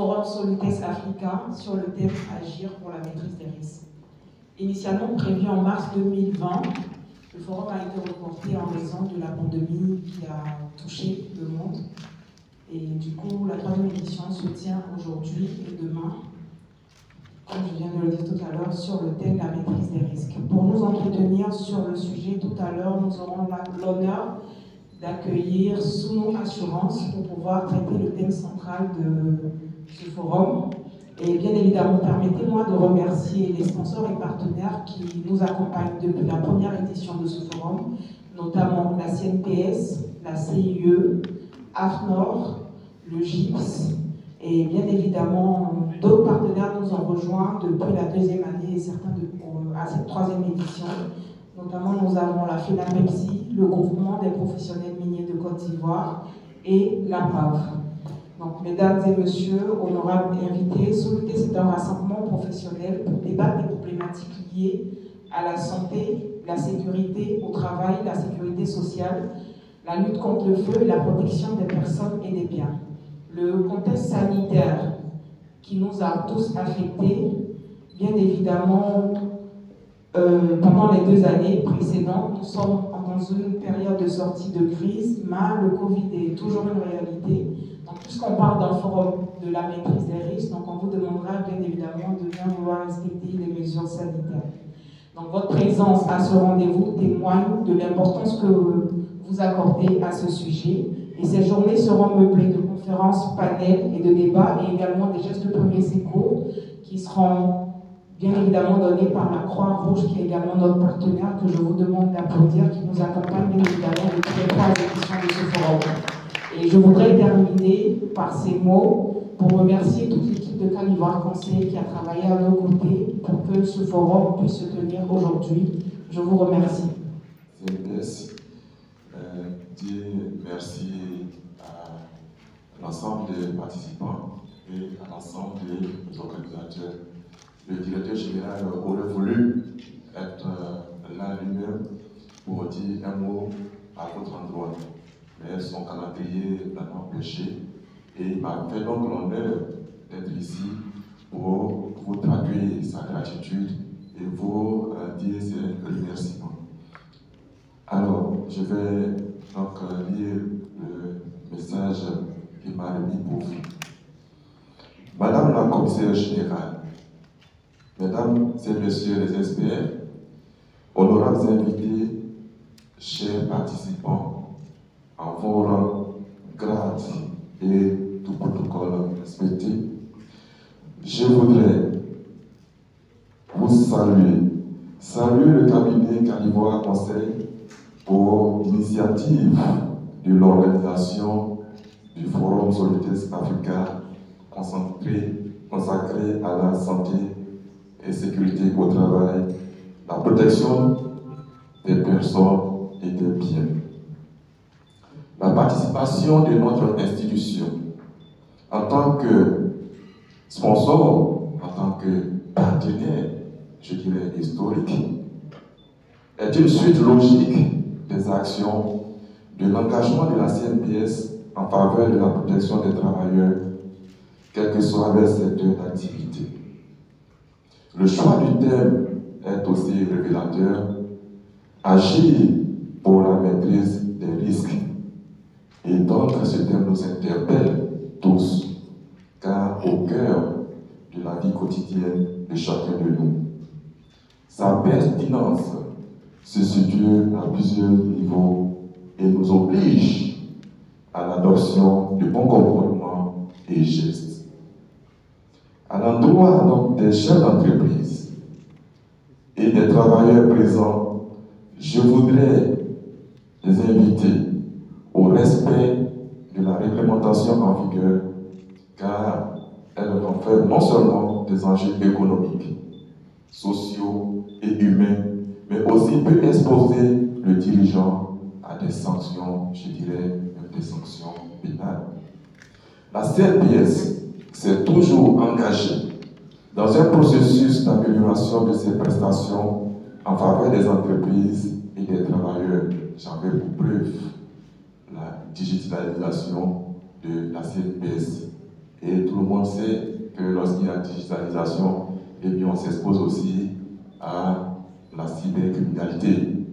Forum Solites Africa sur le thème Agir pour la maîtrise des risques. Initialement prévu en mars 2020, le forum a été reporté en raison de la pandémie qui a touché le monde. Et du coup, la troisième édition se tient aujourd'hui et demain, comme je viens de le dire tout à l'heure, sur le thème de la maîtrise des risques. Pour nous entretenir sur le sujet tout à l'heure, nous aurons l'honneur d'accueillir Souno Assurance pour pouvoir traiter le thème central de ce forum. Et bien évidemment, permettez-moi de remercier les sponsors et partenaires qui nous accompagnent depuis la première édition de ce forum, notamment la CNPS, la CIE, AFNOR, le GIPS, et bien évidemment, d'autres partenaires nous ont rejoints depuis la deuxième année et certains à cette troisième édition. Notamment, nous avons la FENAPEPSI, le groupement des professionnels miniers de Côte d'Ivoire et la PAV. Donc, mesdames et messieurs, honorables invités, Solites, c'est un rassemblement professionnel pour débattre des problématiques liées à la santé, la sécurité au travail, la sécurité sociale, la lutte contre le feu et la protection des personnes et des biens. Le contexte sanitaire qui nous a tous affectés, bien évidemment, pendant les 2 années précédentes, nous sommes dans une période de sortie de crise, mais le Covid est toujours une réalité. Donc, puisqu'on parle d'un forum de la maîtrise des risques, donc on vous demandera bien évidemment de bien vouloir respecter les mesures sanitaires. Donc, votre présence à ce rendez-vous témoigne de l'importance que vous accordez à ce sujet. Et ces journées seront meublées de conférences, panels et de débats, et également des gestes de premiers secours qui seront bien évidemment donnés par la Croix-Rouge, qui est également notre partenaire, que je vous demande d'applaudir, qui nous accompagne bien évidemment depuis les 3 éditions de ce forum. Et je voudrais terminer par ces mots pour remercier toute l'équipe de Côte d'Ivoire Conseil qui a travaillé à nos côtés pour que ce forum puisse se tenir aujourd'hui. Je vous remercie. Merci à l'ensemble des participants et à l'ensemble des organisateurs. Le directeur général aurait voulu être là lui-même pour dire un mot à votre endroit, mais son calendrier l'a empêché et il m'a fait donc l'honneur d'être ici pour vous traduire sa gratitude et vous dire ses remerciements. Alors, je vais donc lire le message qu'il m'a remis pour vous. Madame la commissaire générale, Mesdames et Messieurs les experts, honorables invités, chers participants, en vos rangs, grades et tout protocole respecté, je voudrais vous saluer le cabinet Côte d'Ivoire Conseil pour l'initiative de l'organisation du Forum Solites Africa consacré à la santé et sécurité au travail, la protection des personnes et des biens. La participation de notre institution en tant que sponsor, en tant que partenaire, je dirais historique, est une suite logique des actions de l'engagement de la CNPS en faveur de la protection des travailleurs, quel que soit leur secteur d'activité. Le choix du thème est aussi révélateur. Agir pour la maîtrise des risques. Et donc, ce thème nous interpelle tous, car au cœur de la vie quotidienne de chacun de nous. Sa pertinence se situe à plusieurs niveaux et nous oblige à l'adoption de bons comportements et gestes. À l'endroit donc des chefs d'entreprise et des travailleurs présents, je voudrais les inviter au respect de la réglementation en vigueur, car elle renferme non seulement des enjeux économiques, sociaux et humains, mais aussi peut exposer le dirigeant à des sanctions, je dirais même des sanctions pénales. La CNPS s'est toujours engagée dans un processus d'amélioration de ses prestations en faveur des entreprises et des travailleurs. J'en veux pour preuve la digitalisation de la CNPS Et tout le monde sait que lorsqu'il y a digitalisation, eh bien, on s'expose aussi à la cybercriminalité.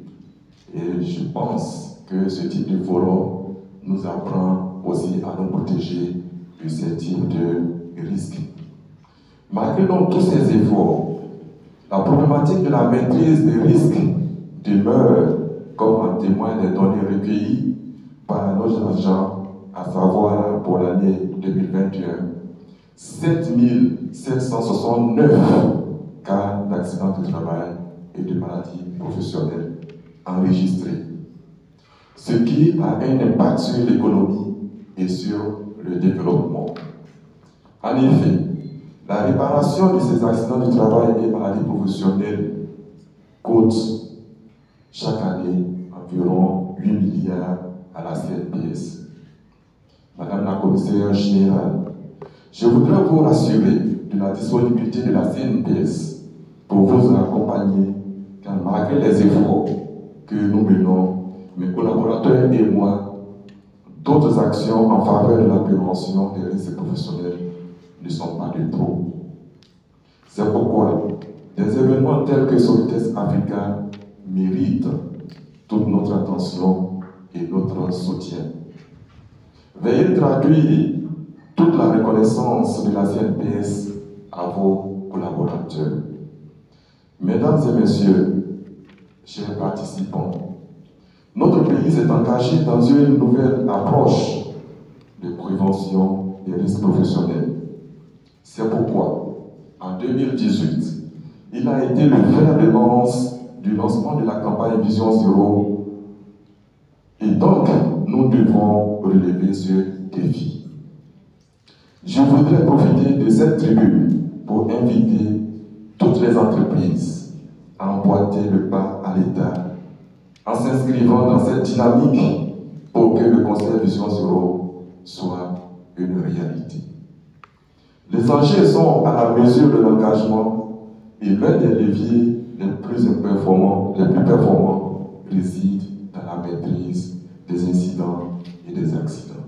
Et je pense que ce type de forum nous apprend aussi à nous protéger de ce type de risques. Malgré donc tous ces efforts, la problématique de la maîtrise des risques demeure, comme en témoignent les données recueillies par nos agents, à savoir pour l'année 2021, 7769 cas d'accidents de travail et de maladies professionnelles enregistrés, ce qui a un impact sur l'économie et sur le développement. En effet, la réparation de ces accidents de travail et maladies professionnelles coûte chaque année environ 8 milliards à la CNPS. Madame la commissaire générale, je voudrais vous rassurer de la disponibilité de la CNPS pour vous accompagner, car malgré les efforts que nous menons, mes collaborateurs et moi, d'autres actions en faveur de la prévention des risques professionnels ne sont pas de trop. C'est pourquoi des événements tels que Solites Africa méritent toute notre attention et notre soutien. Veuillez traduire toute la reconnaissance de la CNPS à vos collaborateurs. Mesdames et messieurs, chers participants, notre pays s'est engagé dans une nouvelle approche de prévention des risques professionnels. C'est pourquoi, en 2018, il a été le fer de lance du lancement de la campagne Vision Zéro. Et donc, nous devons relever ce défi. Je voudrais profiter de cette tribune pour inviter toutes les entreprises à emboîter le pas à l'État en s'inscrivant dans cette dynamique pour que le Conseil Vision Zéro soit une réalité. Les enjeux sont à la mesure de l'engagement et l'un des leviers les plus performants réside dans la maîtrise des incidents et des accidents.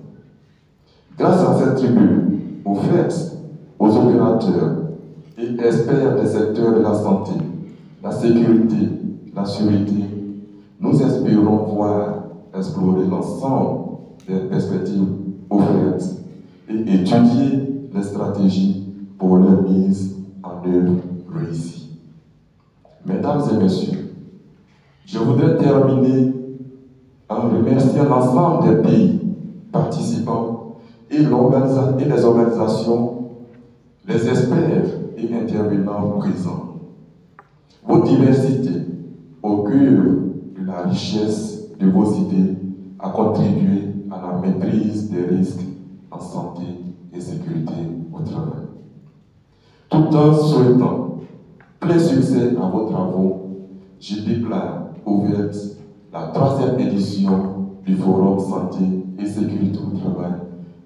Grâce à cette tribune, offerte aux opérateurs et experts des secteurs de la santé, la sécurité, la sûreté, nous espérons voir explorer l'ensemble des perspectives offertes et étudier les stratégies pour leur mise en œuvre réussie. Mesdames et messieurs, je voudrais terminer en remerciant l'ensemble des pays participants et les organisations, les experts et intervenants présents. Votre diversité augure de la richesse de vos idées à contribuer à la maîtrise des risques en santé et sécurité au travail. Tout en souhaitant plein succès à vos travaux, je déclare ouverte la 3e édition du Forum Santé et Sécurité au Travail,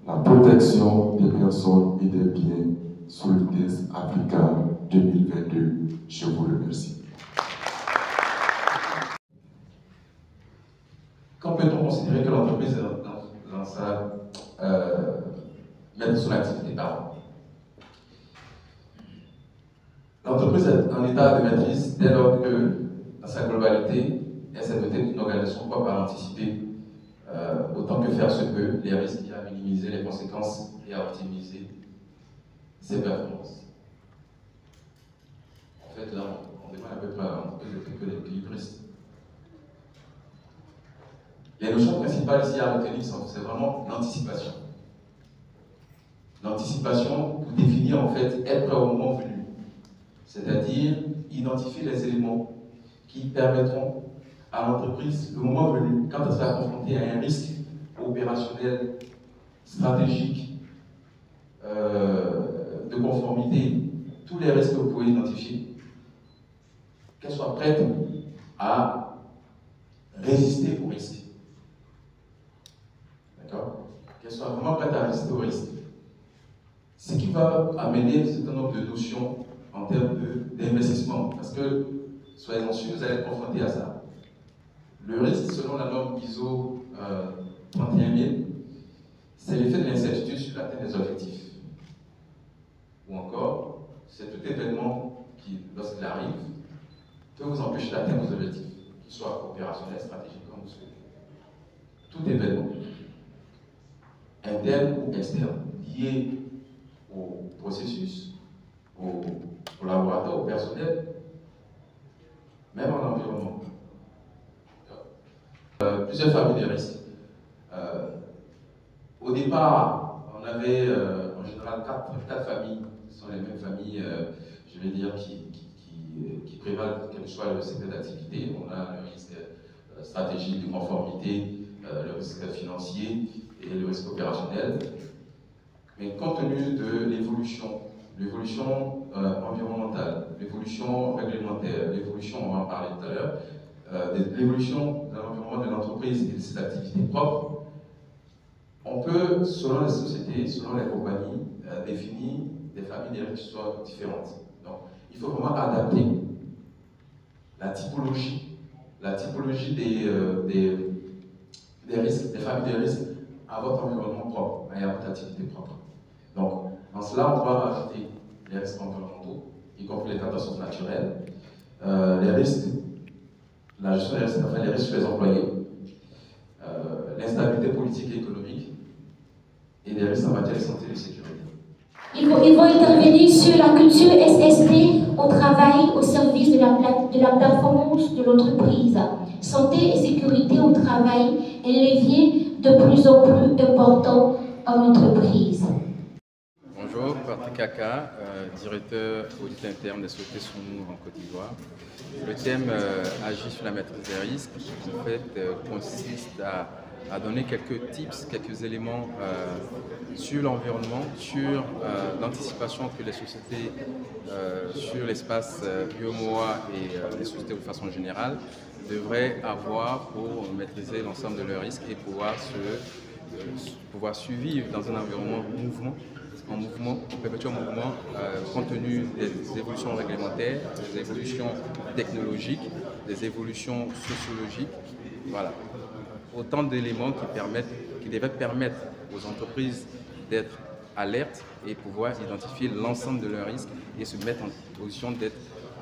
la protection des personnes et des biens Solites Africa 2022. Je vous remercie. Quand peut-on considérer que l'entreprise est mettre son activité par l'entreprise est en état de maîtrise dès lors que, dans sa globalité, elle s'est dotée d'une organisation propre à anticiper autant que faire se peut les risques et à minimiser les conséquences et à optimiser ses performances. En fait, là, on demande à peu près à l'entreprise de que l'équilibriste. Les notions principales ici à retenir, c'est vraiment l'anticipation. L'anticipation pour définir en fait être prêt au moment venu, c'est-à-dire identifier les éléments qui permettront à l'entreprise, le moment venu, quand elle sera confrontée à un risque opérationnel, stratégique, de conformité, tous les risques que vous pouvez identifier, qu'elle soit prête à résister au risque. D'accord? Qu'elle soit vraiment prête à résister au risque. Ce qui va amener un certain nombre de notions en termes d'investissement, parce que, soyez-en sûrs, vous allez être confrontés à ça. Le risque, selon la norme ISO 31000, c'est l'effet de l'incertitude sur l'atteinte des objectifs. ou encore c'est tout événement qui, lorsqu'il arrive, peut vous empêcher d'atteindre vos objectifs, qu'ils soient opérationnels, stratégiques, comme vous souhaitez. Tout événement, interne ou externe, lié au processus, au laboratoire, au personnel, même en environnement. Plusieurs familles de risques. Au départ, on avait en général quatre familles, qui sont les mêmes familles, je vais dire, qui prévalent, quel que soit le secteur d'activité. On a le risque stratégique de conformité, le risque financier et le risque opérationnel. Mais compte tenu de l'évolution environnementale, l'évolution réglementaire, l'évolution, on va en parler tout à l'heure, de l'évolution de l'environnement de l'entreprise et de ses activités propres, on peut, selon les sociétés, selon les compagnies, définir des familles de risques qui soient différentes. Donc, il faut vraiment adapter la typologie des risques, des familles de risques à votre environnement propre et à votre activité propre. Donc, en cela, on va rajouter les risques environnementaux, y compris les catastrophes naturelles, les risques, la gestion des risques, enfin les risques sur les employés, l'instabilité politique et économique, et des risques en matière de santé et de sécurité. Ils vont intervenir sur la culture SST au travail, au service de la performance de l'entreprise. Santé et sécurité au travail est un levier de plus en plus important en entreprise. Bonjour, Patrick Kaka, directeur audit interne des sociétés Soumou en Côte d'Ivoire. Le thème agit sur la maîtrise des risques, en fait, consiste à donner quelques tips, quelques éléments sur l'environnement, sur l'anticipation que les sociétés sur l'espace UEMOA et les sociétés de façon générale devraient avoir pour maîtriser l'ensemble de leurs risques et pouvoir survivre dans un environnement en mouvement, perpétuel mouvement, compte tenu des évolutions réglementaires, des évolutions technologiques, des évolutions sociologiques. Voilà. Autant d'éléments qui devaient permettre aux entreprises d'être alertes et pouvoir identifier l'ensemble de leurs risques et se mettre en position d'être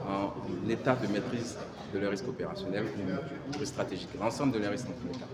en état de maîtrise de leurs risques opérationnels ou stratégiques. L'ensemble de leurs risques dans tous les cas.